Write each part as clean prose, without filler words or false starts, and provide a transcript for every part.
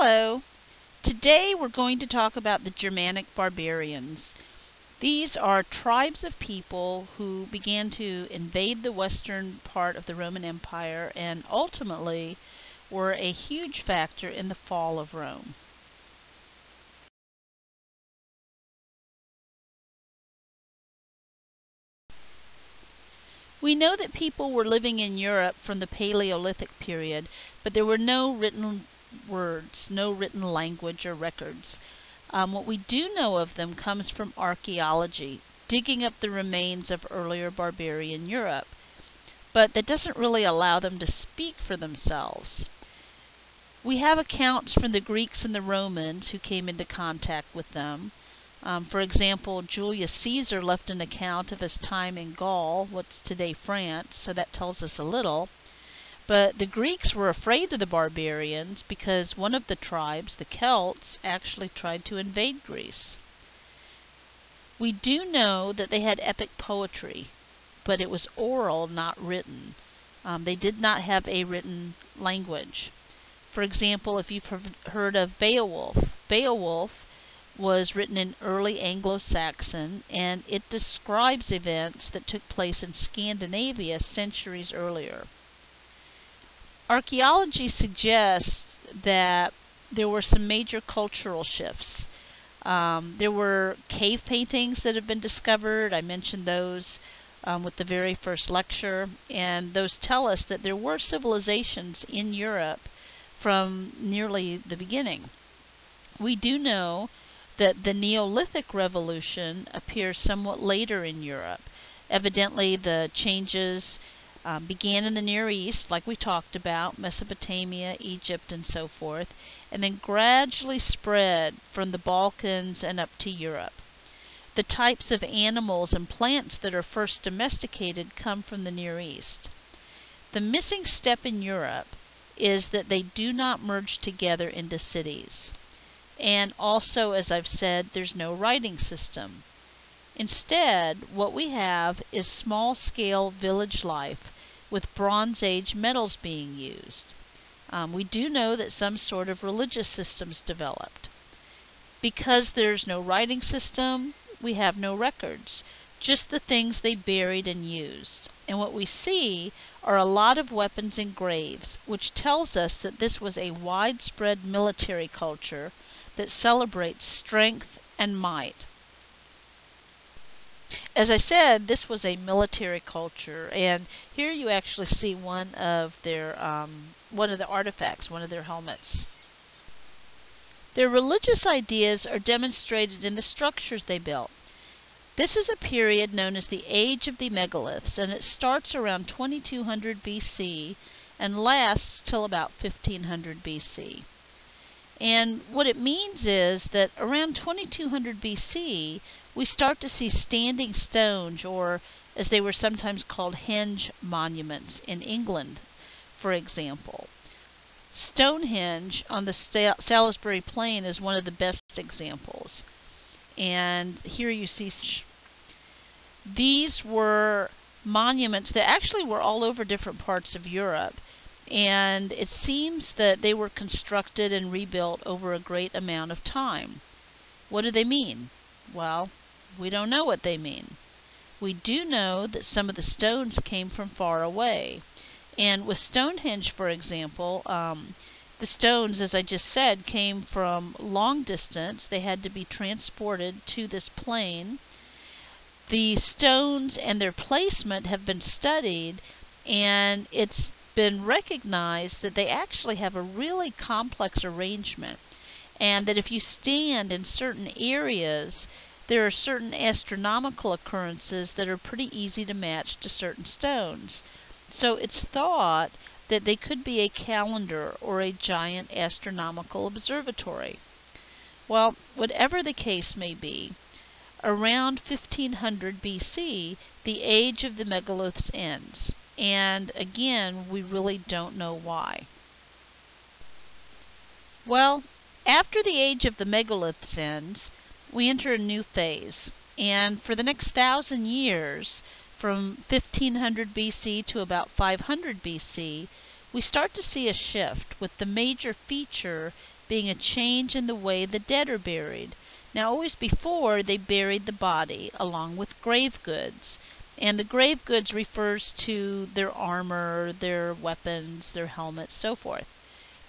Hello! Today we're going to talk about the Germanic barbarians. These are tribes of people who began to invade the western part of the Roman Empire and ultimately were a huge factor in the fall of Rome. We know that people were living in Europe from the Paleolithic period, but there were no written words, no written language or records. What we do know of them comes from archaeology, digging up the remains of earlier barbarian Europe, but that doesn't really allow them to speak for themselves. We have accounts from the Greeks and the Romans who came into contact with them. For example, Julius Caesar left an account of his time in Gaul, what's today France, so that tells us a little. But the Greeks were afraid of the barbarians because one of the tribes, the Celts, actually tried to invade Greece. We do know that they had epic poetry, but it was oral, not written. They did not have a written language. For example, if you've heard of Beowulf, Beowulf was written in early Anglo-Saxon, and it describes events that took place in Scandinavia centuries earlier. Archaeology suggests that there were some major cultural shifts. There were cave paintings that have been discovered. I mentioned those with the very first lecture, and those tell us that there were civilizations in Europe from nearly the beginning. We do know that the Neolithic Revolution appears somewhat later in Europe. Evidently, the changes began in the Near East, like we talked about, Mesopotamia, Egypt, and so forth, and then gradually spread from the Balkans and up to Europe. The types of animals and plants that are first domesticated come from the Near East. The missing step in Europe is that they do not merge together into cities. And also, as I've said, there's no writing system. Instead, what we have is small-scale village life with Bronze Age metals being used. We do know that some sort of religious systems developed. Because there's no writing system, we have no records, just the things they buried and used. And what we see are a lot of weapons and graves, which tells us that this was a widespread military culture that celebrates strength and might. As I said, this was a military culture, and here you actually see one of the artifacts, one of their helmets. Their religious ideas are demonstrated in the structures they built. This is a period known as the Age of the Megaliths, and it starts around 2200 BC and lasts till about 1500 BC. And what it means is that around 2200 BC, we start to see standing stones, or as they were sometimes called, henge monuments in England, for example. Stonehenge on the Salisbury Plain is one of the best examples. And here you see these were monuments that actually were all over different parts of Europe. And it seems that they were constructed and rebuilt over a great amount of time. What do they mean? Well, we don't know what they mean. We do know that some of the stones came from far away. And with Stonehenge, for example, the stones, as I just said, came from long distance. They had to be transported to this plain. The stones and their placement have been studied, and it's been recognized that they actually have a really complex arrangement, and that if you stand in certain areas, there are certain astronomical occurrences that are pretty easy to match to certain stones. So it's thought that they could be a calendar or a giant astronomical observatory. Well, whatever the case may be, around 1500 BC, the age of the megaliths ends. And again, we really don't know why. Well, after the age of the megaliths ends, we enter a new phase. And for the next 1,000 years, from 1500 BC to about 500 BC, we start to see a shift, with the major feature being a change in the way the dead are buried. Now, always before, they buried the body along with grave goods. And the grave goods refers to their armor, their weapons, their helmets, so forth.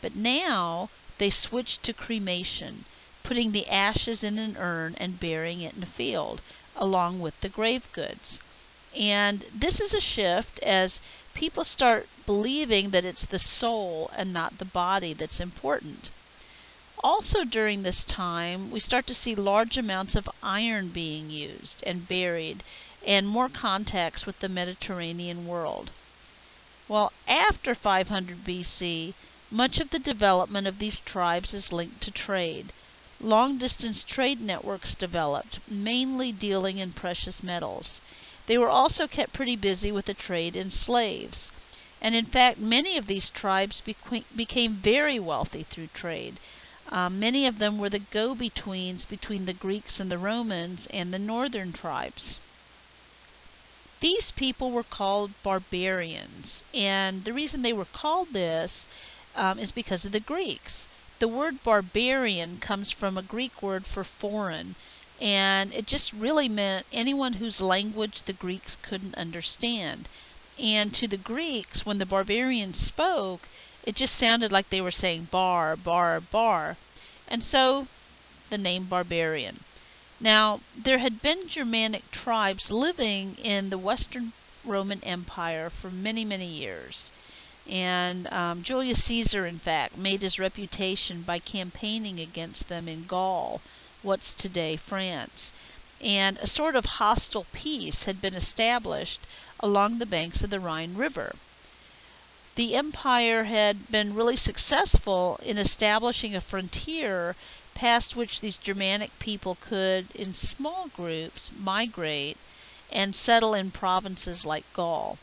But now they switched to cremation, putting the ashes in an urn and burying it in a field, along with the grave goods. And this is a shift as people start believing that it's the soul and not the body that's important. Also during this time, we start to see large amounts of iron being used and buried, and more contacts with the Mediterranean world. Well, after 500 BC, much of the development of these tribes is linked to trade. Long-distance trade networks developed, mainly dealing in precious metals. They were also kept pretty busy with the trade in slaves. And in fact, many of these tribes became very wealthy through trade. Many of them were the go-betweens between the Greeks and the Romans and the northern tribes. These people were called barbarians, and the reason they were called this is because of the Greeks. The word barbarian comes from a Greek word for foreign, and it just really meant anyone whose language the Greeks couldn't understand. And to the Greeks, when the barbarians spoke, it just sounded like they were saying bar, bar, bar. And so the name barbarian. Now, there had been Germanic tribes living in the Western Roman Empire for many, many years. And Julius Caesar, in fact, made his reputation by campaigning against them in Gaul, what's today France. And a sort of hostile peace had been established along the banks of the Rhine River. The empire had been really successful in establishing a frontier past which these Germanic people could, in small groups, migrate and settle in provinces like Gaul.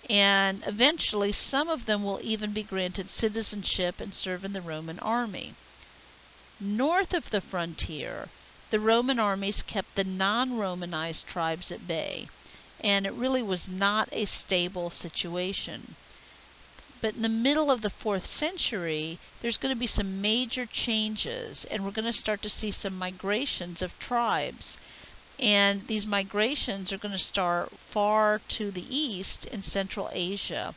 And eventually some of them will even be granted citizenship and serve in the Roman army. North of the frontier, the Roman armies kept the non-Romanized tribes at bay, and it really was not a stable situation. But in the middle of the 4th century, there's going to be some major changes, and we're going to start to see some migrations of tribes. And these migrations are going to start far to the east in Central Asia,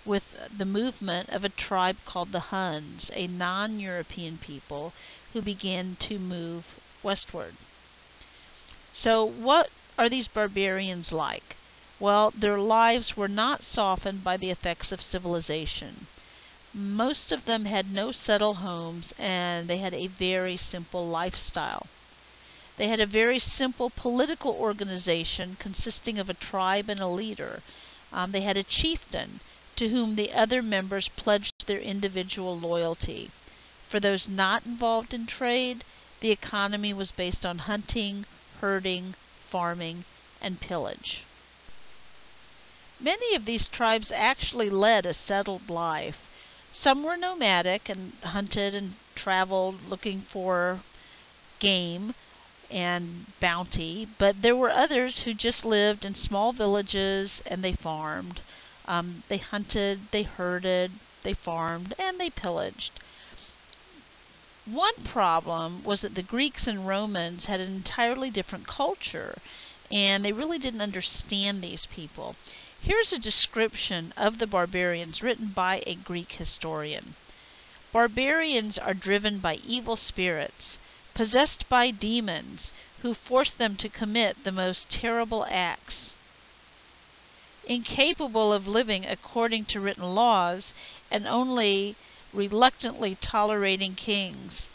with the movement of a tribe called the Huns, a non-European people who began to move westward. So what are these barbarians like? Well, their lives were not softened by the effects of civilization. Most of them had no settled homes, and they had a very simple lifestyle. They had a very simple political organization consisting of a tribe and a leader. They had a chieftain to whom the other members pledged their individual loyalty. For those not involved in trade, the economy was based on hunting, herding, farming, and pillage. Many of these tribes actually led a settled life. Some were nomadic and hunted and traveled looking for game and bounty, but there were others who just lived in small villages and they farmed. They hunted, they herded, they farmed, and they pillaged. One problem was that the Greeks and Romans had an entirely different culture, and they really didn't understand these people. Here's a description of the barbarians written by a Greek historian. Barbarians are driven by evil spirits, possessed by demons, who force them to commit the most terrible acts. Incapable of living according to written laws, and only reluctantly tolerating kings,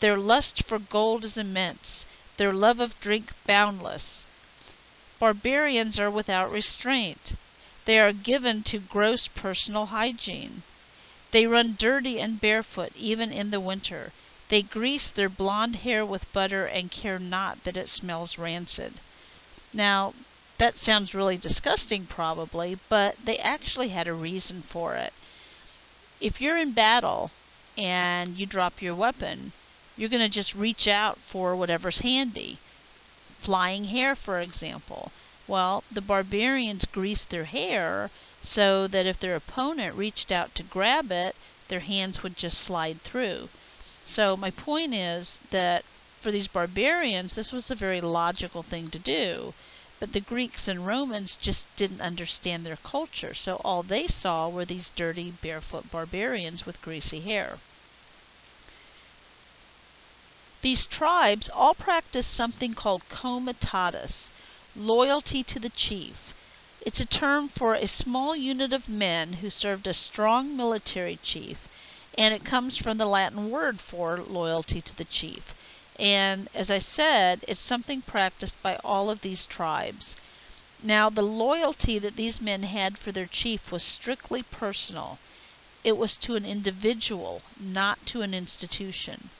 their lust for gold is immense, their love of drink boundless. Barbarians are without restraint. They are given to gross personal hygiene. They run dirty and barefoot even in the winter. They grease their blonde hair with butter and care not that it smells rancid. Now, that sounds really disgusting probably, but they actually had a reason for it. If you're in battle and you drop your weapon, you're going to just reach out for whatever's handy. Flying hair, for example. Well, the barbarians greased their hair so that if their opponent reached out to grab it, their hands would just slide through. So my point is that for these barbarians, this was a very logical thing to do. But the Greeks and Romans just didn't understand their culture, so all they saw were these dirty, barefoot barbarians with greasy hair. These tribes all practiced something called comitatus, loyalty to the chief. It's a term for a small unit of men who served a strong military chief, and it comes from the Latin word for loyalty to the chief. And as I said, it's something practiced by all of these tribes. Now, the loyalty that these men had for their chief was strictly personal. It was to an individual, not to an institution.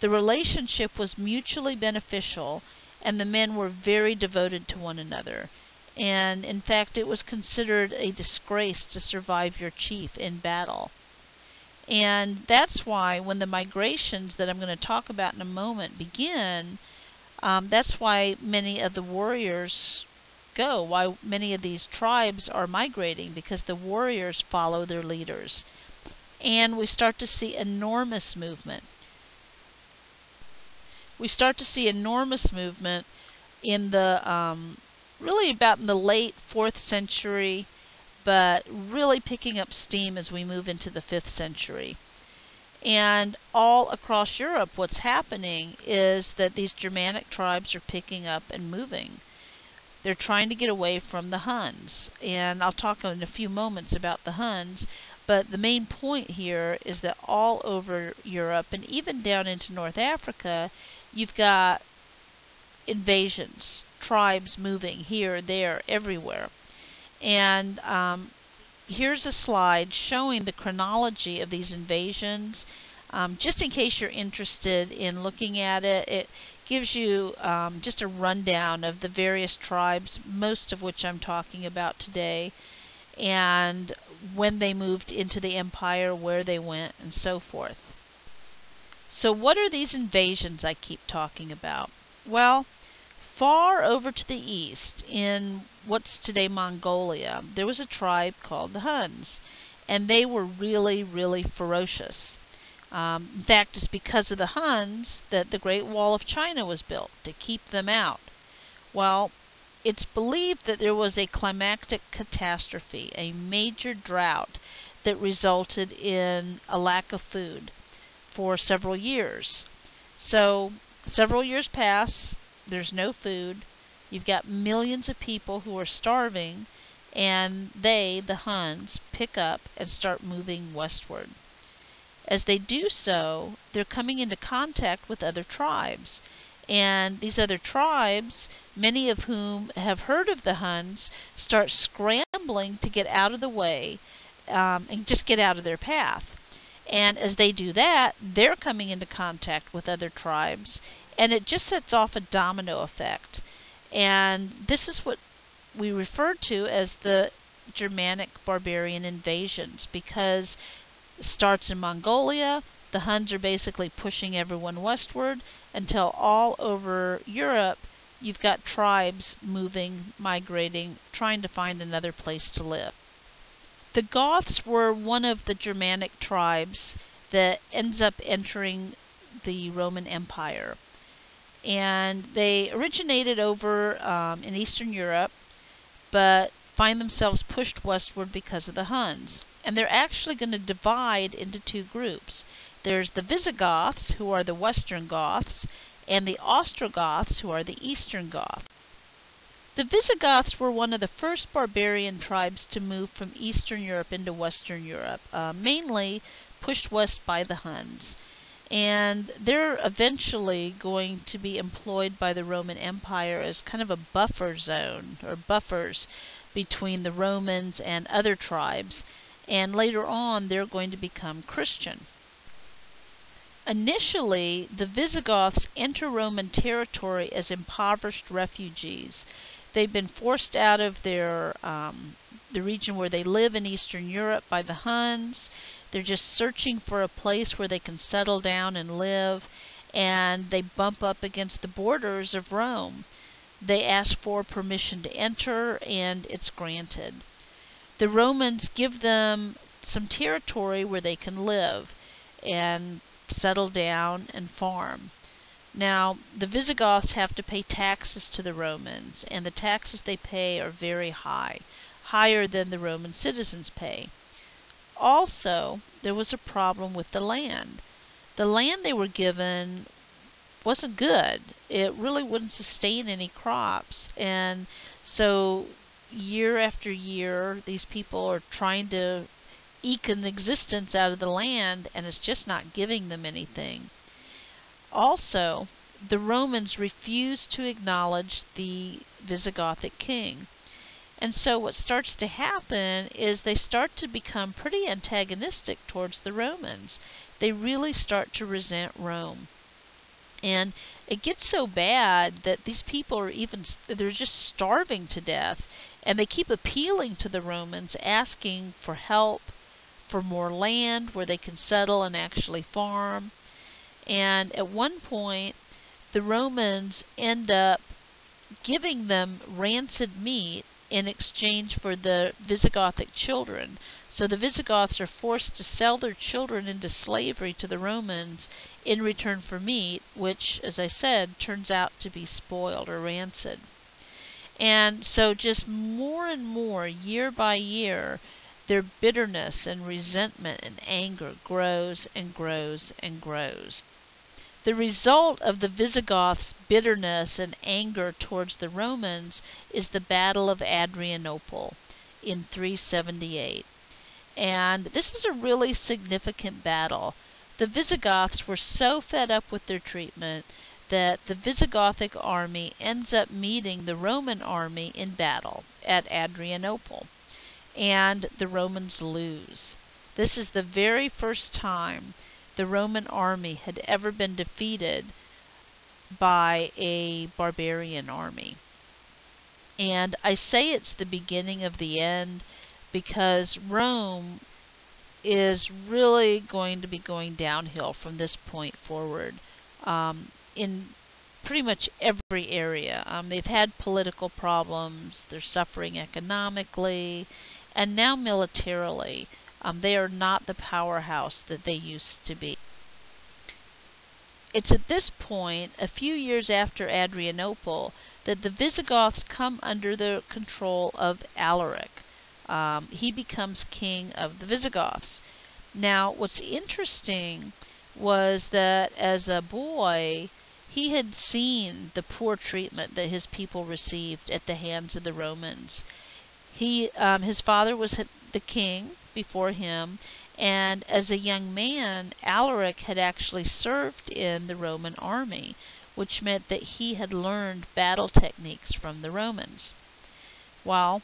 The relationship was mutually beneficial, and the men were very devoted to one another. And in fact, it was considered a disgrace to survive your chief in battle. And that's why when the migrations that I'm going to talk about in a moment begin, that's why many of the warriors go, why many of these tribes are migrating, because the warriors follow their leaders. And we start to see enormous movement. We start to see enormous movement in the, really about in the late 4th century, but really picking up steam as we move into the 5th century. And all across Europe, what's happening is that these Germanic tribes are picking up and moving. They're trying to get away from the Huns. And I'll talk in a few moments about the Huns, but the main point here is that all over Europe, and even down into North Africa, you've got invasions, tribes moving here, there, everywhere. And here's a slide showing the chronology of these invasions. Just in case you're interested in looking at it, it gives you just a rundown of the various tribes, most of which I'm talking about today, and when they moved into the empire, where they went, and so forth. So what are these invasions I keep talking about? Well, far over to the east, in what's today Mongolia, there was a tribe called the Huns, and they were really, really ferocious. In fact, it's because of the Huns that the Great Wall of China was built, to keep them out. Well, it's believed that there was a climactic catastrophe, a major drought, that resulted in a lack of food for several years. So, several years pass, there's no food, you've got millions of people who are starving, and they, the Huns, pick up and start moving westward. As they do so, they're coming into contact with other tribes. And these other tribes, many of whom have heard of the Huns, start scrambling to get out of the way and just get out of their path. And as they do that, they're coming into contact with other tribes, and it just sets off a domino effect. And this is what we refer to as the Germanic barbarian invasions, because it starts in Mongolia. The Huns are basically pushing everyone westward until all over Europe you've got tribes moving, migrating, trying to find another place to live. The Goths were one of the Germanic tribes that ends up entering the Roman Empire. And they originated over in Eastern Europe, but find themselves pushed westward because of the Huns. And they're actually going to divide into two groups. There's the Visigoths, who are the Western Goths, and the Ostrogoths, who are the Eastern Goths. The Visigoths were one of the first barbarian tribes to move from Eastern Europe into Western Europe, mainly pushed west by the Huns. And they're eventually going to be employed by the Roman Empire as kind of a buffer zone, or buffers, between the Romans and other tribes. And later on, they're going to become Christian. Initially, the Visigoths enter Roman territory as impoverished refugees. They've been forced out of their the region where they live in Eastern Europe by the Huns. They're just searching for a place where they can settle down and live, and they bump up against the borders of Rome. They ask for permission to enter, and it's granted. The Romans give them some territory where they can live, and settle down and farm. Now, the Visigoths have to pay taxes to the Romans, and the taxes they pay are very high, higher than the Roman citizens pay. Also, there was a problem with the land. The land they were given wasn't good. It really wouldn't sustain any crops, and so year after year, these people are trying to eke an existence out of the land, and it's just not giving them anything. Also, the Romans refused to acknowledge the Visigothic king. And so what starts to happen is they start to become pretty antagonistic towards the Romans. They really start to resent Rome. And it gets so bad that these people are they're just starving to death. And they keep appealing to the Romans, asking for help, for more land where they can settle and actually farm. And at one point, the Romans end up giving them rancid meat in exchange for the Visigothic children. So the Visigoths are forced to sell their children into slavery to the Romans in return for meat, which, as I said, turns out to be spoiled or rancid. And so just more and more, year by year, their bitterness and resentment and anger grows and grows and grows. The result of the Visigoths' bitterness and anger towards the Romans is the Battle of Adrianople in 378. And this is a really significant battle. The Visigoths were so fed up with their treatment that the Visigothic army ends up meeting the Roman army in battle at Adrianople, and the Romans lose. This is the very first time the Roman army had ever been defeated by a barbarian army. And I say it's the beginning of the end because Rome is really going to be going downhill from this point forward in pretty much every area. They've had political problems, they're suffering economically, and now militarily. They are not the powerhouse that they used to be. It's at this point, a few years after Adrianople, that the Visigoths come under the control of Alaric. He becomes king of the Visigoths. Now, what's interesting was that as a boy, he had seen the poor treatment that his people received at the hands of the Romans. His father was the king before him, and as a young man, Alaric had actually served in the Roman army, which meant that he had learned battle techniques from the Romans. Well,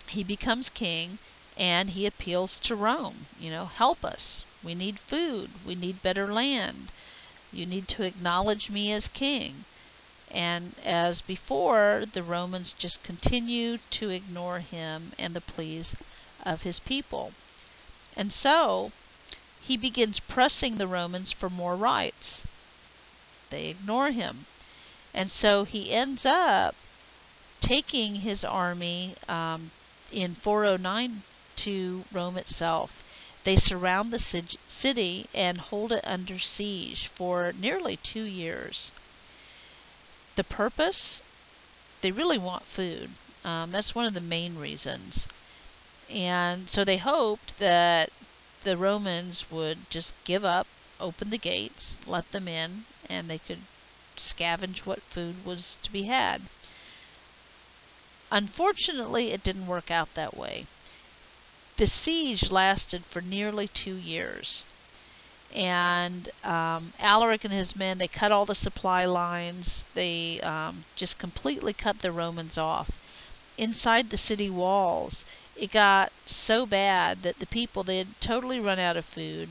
he becomes king, and he appeals to Rome. Help us. We need food. We need better land. You need to acknowledge me as king. And as before, the Romans just continue to ignore him and the pleas of his people. And so, he begins pressing the Romans for more rights. They ignore him. And so he ends up taking his army in 409 to Rome itself. They surround the city and hold it under siege for nearly 2 years. The purpose? They really want food. That's one of the main reasons. And so they hoped that the Romans would just give up, open the gates, let them in, and they could scavenge what food was to be had. Unfortunately, it didn't work out that way. The siege lasted for nearly 2 years. And Alaric and his men, they cut all the supply lines. They just completely cut the Romans off. Inside the city walls, it got so bad that the people, they had totally run out of food.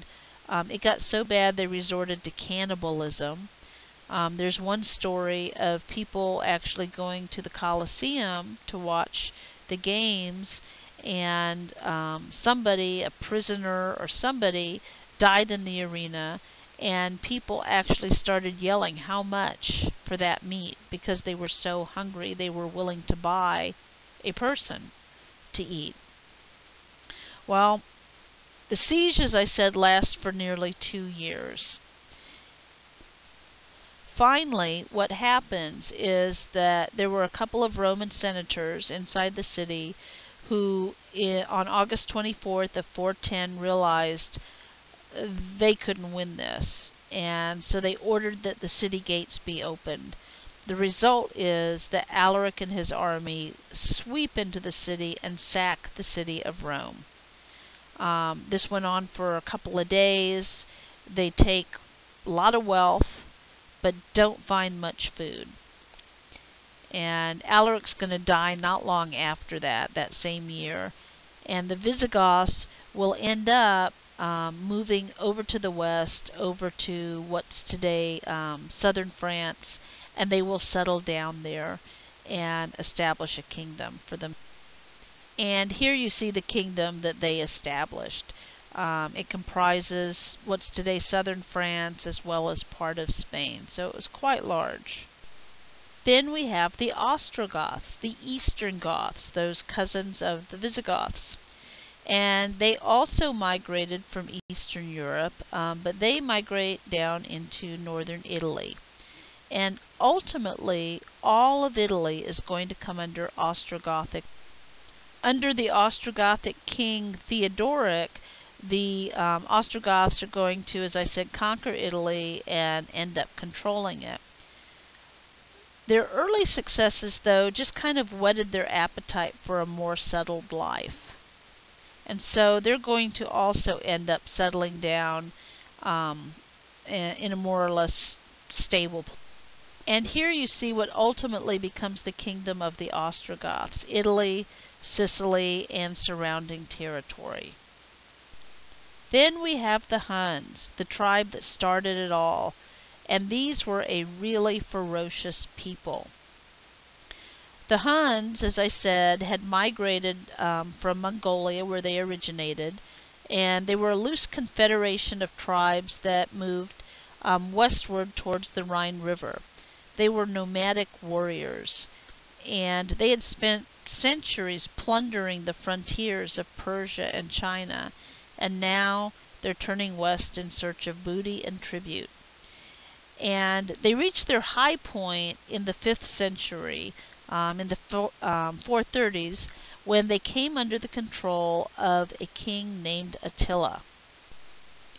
It got so bad they resorted to cannibalism. There's one story of people actually going to the Colosseum to watch the games, and somebody, a prisoner or somebody, died in the arena, and people actually started yelling how much for that meat because they were so hungry they were willing to buy a person to eat. Well, the siege, as I said, lasts for nearly 2 years. finally, what happens is that there were a couple of Roman senators inside the city who, on August 24th of 410, realized they couldn't win this, and so they ordered that the city gates be opened. The result is that Alaric and his army sweep into the city and sack the city of Rome. This went on for a couple of days. They take a lot of wealth, but don't find much food. And Alaric's going to die not long after that same year. And the Visigoths will end up moving over to the west, over to what's today southern France, and they will settle down there and establish a kingdom for them. And here you see the kingdom that they established. It comprises what's today southern France as well as part of Spain, so it was quite large. Then we have the Ostrogoths, the Eastern Goths, those cousins of the Visigoths. And they also migrated from Eastern Europe, but they migrate down into northern Italy. And ultimately, all of Italy is going to come under Ostrogothic. Under the Ostrogothic king Theodoric, the Ostrogoths are going to, as I said, conquer Italy and end up controlling it. Their early successes, though, just kind of whetted their appetite for a more settled life. And so they're going to also end up settling down in a more or less stable place. And here you see what ultimately becomes the kingdom of the Ostrogoths: Italy, Sicily, and surrounding territory. Then we have the Huns, the tribe that started it all, and these were a really ferocious people. The Huns, as I said, had migrated from Mongolia, where they originated, and they were a loose confederation of tribes that moved westward towards the Rhine River. They were nomadic warriors, and they had spent centuries plundering the frontiers of Persia and China, and now they're turning west in search of booty and tribute. And they reached their high point in the 5th century, in the 430s, when they came under the control of a king named Attila.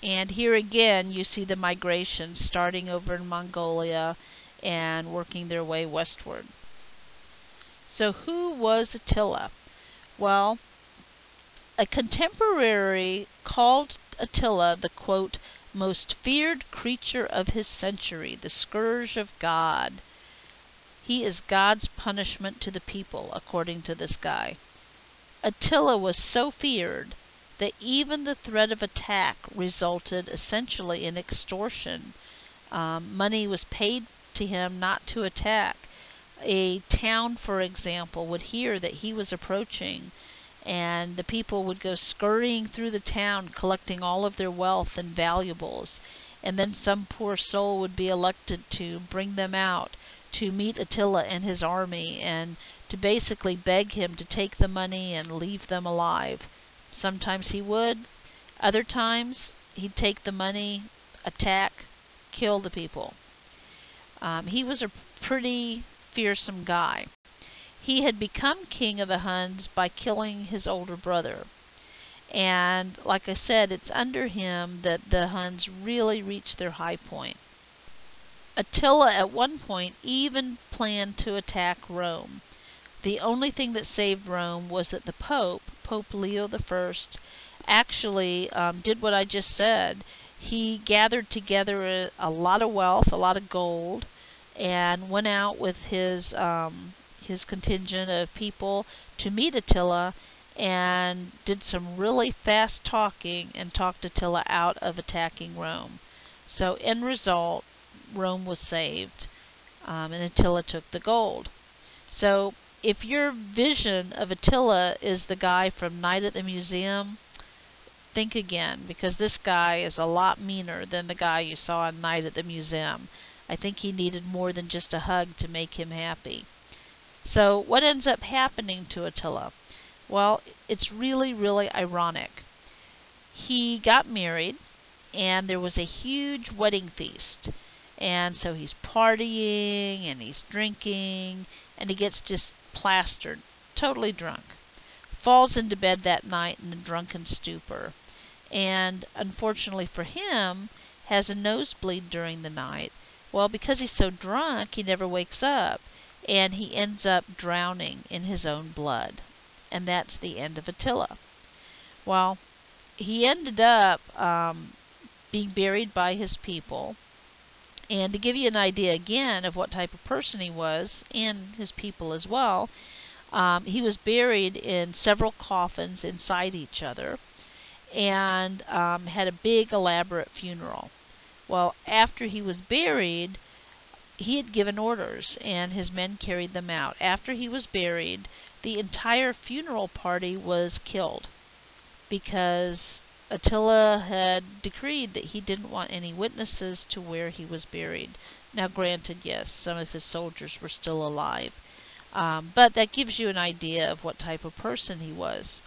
And here again you see the migration starting over in Mongolia and working their way westward. So who was Attila? Well, a contemporary called Attila the, quote, most feared creature of his century, the scourge of God. He is God's punishment to the people, according to this guy. Attila was so feared that even the threat of attack resulted essentially in extortion. Money was paid to him not to attack. A town, for example, would hear that he was approaching, and the people would go scurrying through the town collecting all of their wealth and valuables, and then some poor soul would be elected to bring them out to meet Attila and his army, and to basically beg him to take the money and leave them alive. Sometimes he would, other times he'd take the money, attack, kill the people. He was a pretty fearsome guy. He had become king of the Huns by killing his older brother. And like I said, it's under him that the Huns really reached their high point. Attila at one point even planned to attack Rome. The only thing that saved Rome was that the Pope Leo I, actually did what I just said. He gathered together a lot of wealth, a lot of gold, and went out with his contingent of people to meet Attila, and did some really fast talking and talked Attila out of attacking Rome. So end result, Rome was saved, and Attila took the gold. So if your vision of Attila is the guy from Night at the Museum, think again, because this guy is a lot meaner than the guy you saw on Night at the Museum. I think he needed more than just a hug to make him happy. So what ends up happening to Attila? Well, it's really, really ironic. He got married, and there was a huge wedding feast. And so he's partying and he's drinking, and he gets just plastered, totally drunk. Falls into bed that night in a drunken stupor, and unfortunately for him, has a nosebleed during the night. Well, because he's so drunk, he never wakes up, and he ends up drowning in his own blood. And that's the end of Attila. Well, he ended up being buried by his people. And to give you an idea again of what type of person he was, and his people as well, he was buried in several coffins inside each other, and had a big elaborate funeral. Well, after he was buried, he had given orders, and his men carried them out. After he was buried, the entire funeral party was killed, because Attila had decreed that he didn't want any witnesses to where he was buried. Now granted, yes, some of his soldiers were still alive, but that gives you an idea of what type of person he was.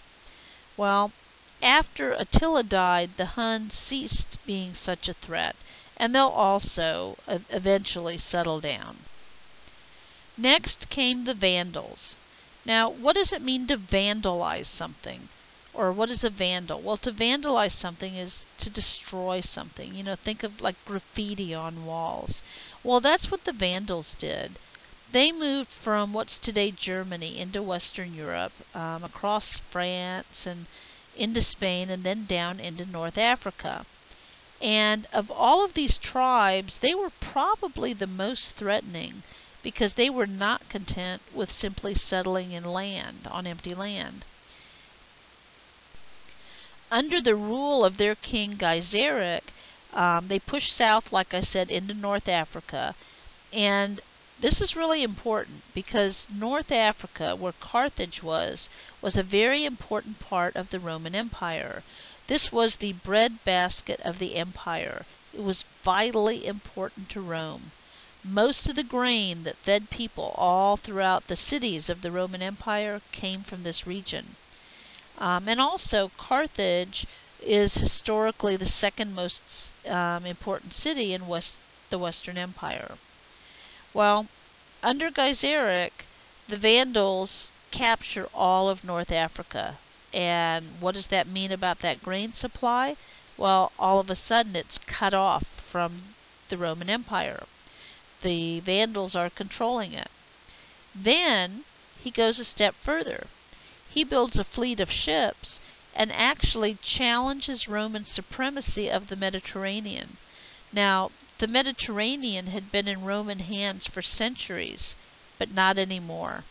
Well, after Attila died, the Huns ceased being such a threat, and they'll also eventually settle down. Next came the Vandals. Now, what does it mean to vandalize something? Or what is a vandal? Well, to vandalize something is to destroy something. You know, think of like graffiti on walls. Well, that's what the Vandals did. They moved from what's today Germany into Western Europe, across France and into Spain, and then down into North Africa. And of all of these tribes, they were probably the most threatening, because they were not content with simply settling in land, on empty land. Under the rule of their king Gaiseric, they pushed south, like I said, into North Africa. And this is really important, because North Africa, where Carthage was a very important part of the Roman Empire. This was the breadbasket of the empire. It was vitally important to Rome. Most of the grain that fed people all throughout the cities of the Roman Empire came from this region. And also, Carthage is historically the second most important city in the Western Empire. Well, under Gaiseric, the Vandals capture all of North Africa. And what does that mean about that grain supply? Well, all of a sudden it's cut off from the Roman Empire. The Vandals are controlling it. Then he goes a step further. He builds a fleet of ships and actually challenges Roman supremacy of the Mediterranean. Now, the Mediterranean had been in Roman hands for centuries, but not anymore.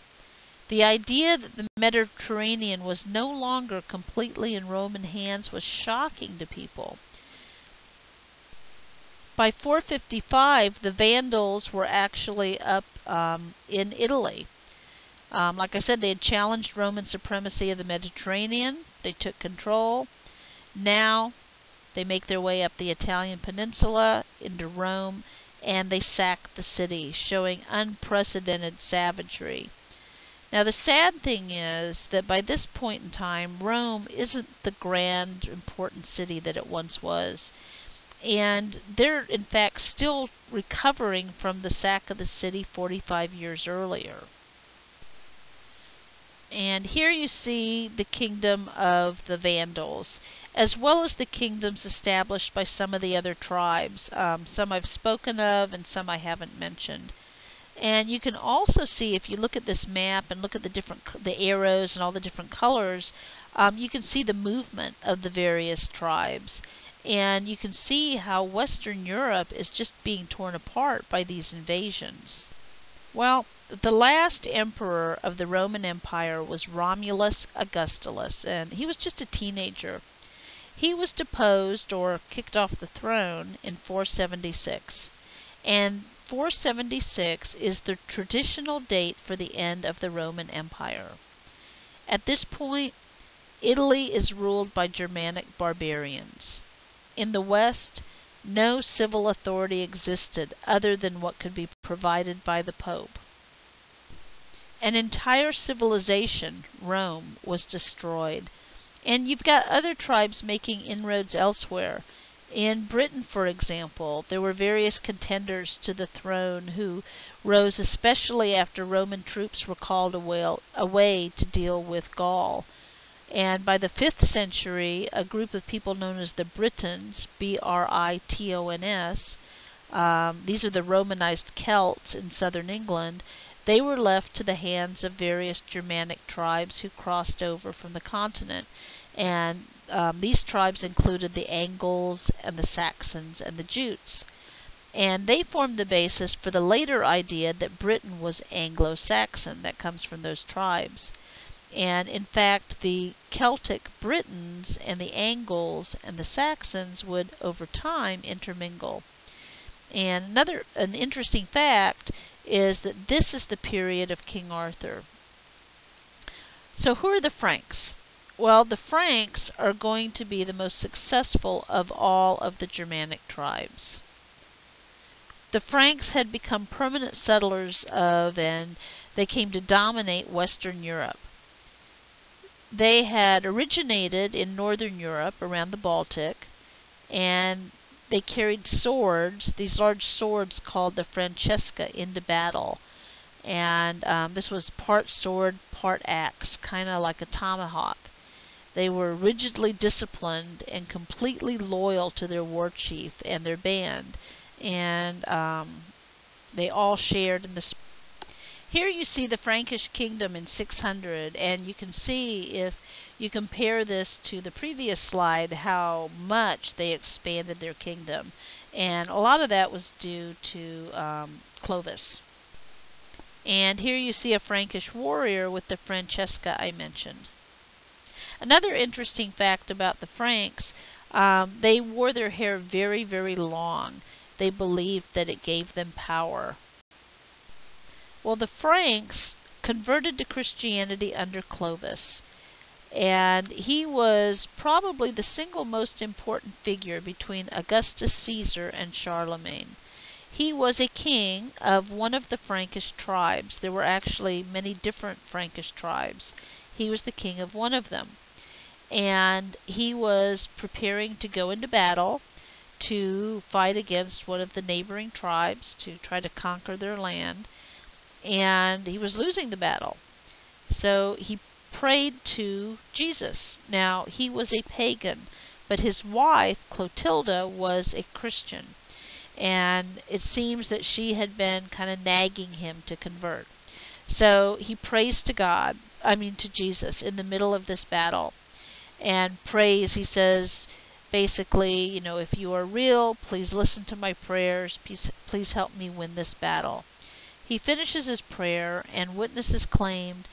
The idea that the Mediterranean was no longer completely in Roman hands was shocking to people. By 455, the Vandals were actually up in Italy. Like I said, they had challenged Roman supremacy of the Mediterranean. They took control. Now they make their way up the Italian peninsula into Rome, and they sack the city, showing unprecedented savagery. Now, the sad thing is that by this point in time, Rome isn't the grand, important city that it once was. And they're, in fact, still recovering from the sack of the city 45 years earlier. And here you see the kingdom of the Vandals, as well as the kingdoms established by some of the other tribes. Some I've spoken of and some I haven't mentioned. And you can also see, if you look at this map and look at the arrows and all the different colors, you can see the movement of the various tribes. And you can see how Western Europe is just being torn apart by these invasions. Well, the last emperor of the Roman Empire was Romulus Augustulus, and he was just a teenager. He was deposed or kicked off the throne in 476. And 476 is the traditional date for the end of the Roman Empire. At this point, Italy is ruled by Germanic barbarians. In the West, no civil authority existed other than what could be provided by the Pope. An entire civilization, Rome, was destroyed. And you've got other tribes making inroads elsewhere. In Britain, for example, there were various contenders to the throne who rose especially after Roman troops were called away to deal with Gaul. And by the 5th century, a group of people known as the Britons, Britons, these are the Romanized Celts in southern England, they were left to the hands of various Germanic tribes who crossed over from the continent. And these tribes included the Angles and the Saxons and the Jutes. And they formed the basis for the later idea that Britain was Anglo-Saxon. That comes from those tribes. And in fact, the Celtic Britons and the Angles and the Saxons would over time intermingle. And an interesting fact is that this is the period of King Arthur. So who are the Franks? Well, the Franks are going to be the most successful of all of the Germanic tribes. The Franks had become permanent settlers of, and they came to dominate Western Europe. They had originated in Northern Europe around the Baltic, and they carried swords, these large swords called the Francesca, into battle. And this was part sword, part axe, kind of like a tomahawk. They were rigidly disciplined and completely loyal to their war chief and their band. And they all shared in the... Here you see the Frankish kingdom in 600, and you can see, if you compare this to the previous slide, how much they expanded their kingdom. And a lot of that was due to Clovis. And here you see a Frankish warrior with the Francesca I mentioned. Another interesting fact about the Franks, they wore their hair very, very long. They believed that it gave them power. Well, the Franks converted to Christianity under Clovis, and he was probably the single most important figure between Augustus Caesar and Charlemagne. He was a king of one of the Frankish tribes. There were actually many different Frankish tribes. He was the king of one of them. And he was preparing to go into battle to fight against one of the neighboring tribes to try to conquer their land. And he was losing the battle. So he prayed to Jesus. Now, he was a pagan, but his wife, Clotilda, was a Christian. And it seems that she had been kind of nagging him to convert. So he prays to Jesus in the middle of this battle. And prays, he says, basically, if you are real, please listen to my prayers. Please help me win this battle. He finishes his prayer, and witnesses claimed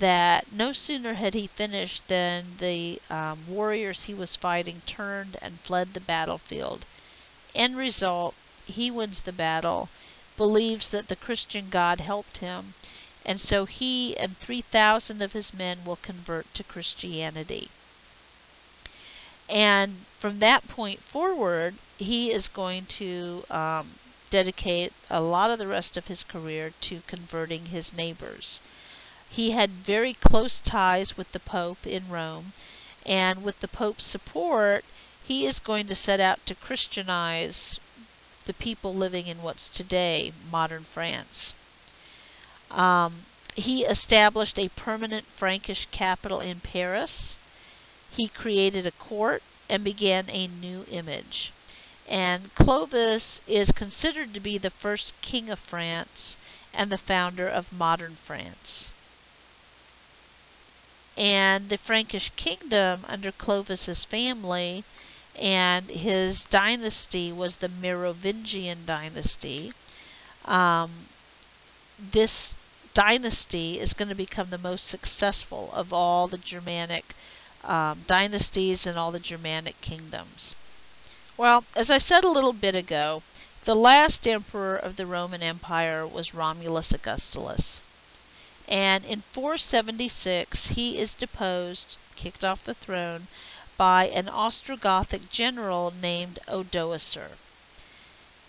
that no sooner had he finished than the warriors he was fighting turned and fled the battlefield. End result, he wins the battle, believes that the Christian God helped him, and so he and 3,000 of his men will convert to Christianity. And from that point forward, he is going to dedicate a lot of the rest of his career to converting his neighbors. He had very close ties with the Pope in Rome, and with the Pope's support, he is going to set out to Christianize the people living in what's today modern France. He established a permanent Frankish capital in Paris. He created a court and began a new image. And Clovis is considered to be the first king of France and the founder of modern France. And the Frankish kingdom under Clovis's family and his dynasty was the Merovingian dynasty. This dynasty is going to become the most successful of all the Germanic dynasties and all the Germanic kingdoms. Well, as I said a little bit ago, the last emperor of the Roman Empire was Romulus Augustulus. And in 476, he is deposed, kicked off the throne, by an Ostrogothic general named Odoacer.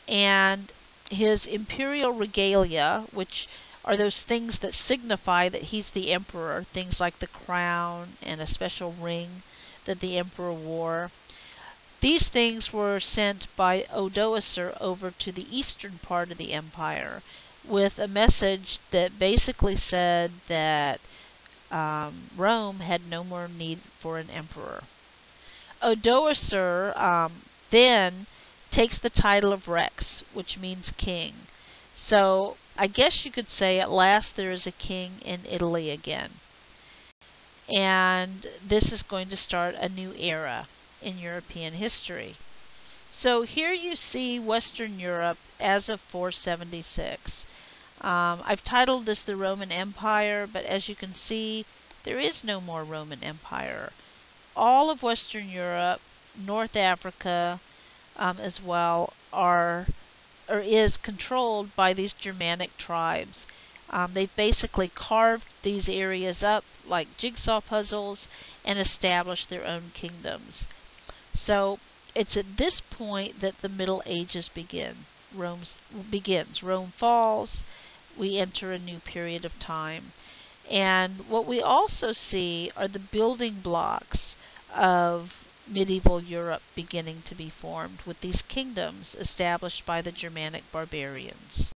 And his imperial regalia, which are those things that signify that he's the emperor, things like the crown and a special ring that the emperor wore, These things were sent by Odoacer over to the eastern part of the empire with a message that basically said that Rome had no more need for an emperor. Odoacer then takes the title of Rex, which means king. So I guess you could say at last there is a king in Italy again. And this is going to start a new era in European history. So here you see Western Europe as of 476. I've titled this the Roman Empire, but as you can see, there is no more Roman Empire. All of Western Europe, North Africa as well, is controlled by these Germanic tribes. They've basically carved these areas up like jigsaw puzzles and established their own kingdoms. So it's at this point that the Middle Ages begins. Rome falls. We enter a new period of time. And what we also see are the building blocks of medieval Europe beginning to be formed with these kingdoms established by the Germanic barbarians.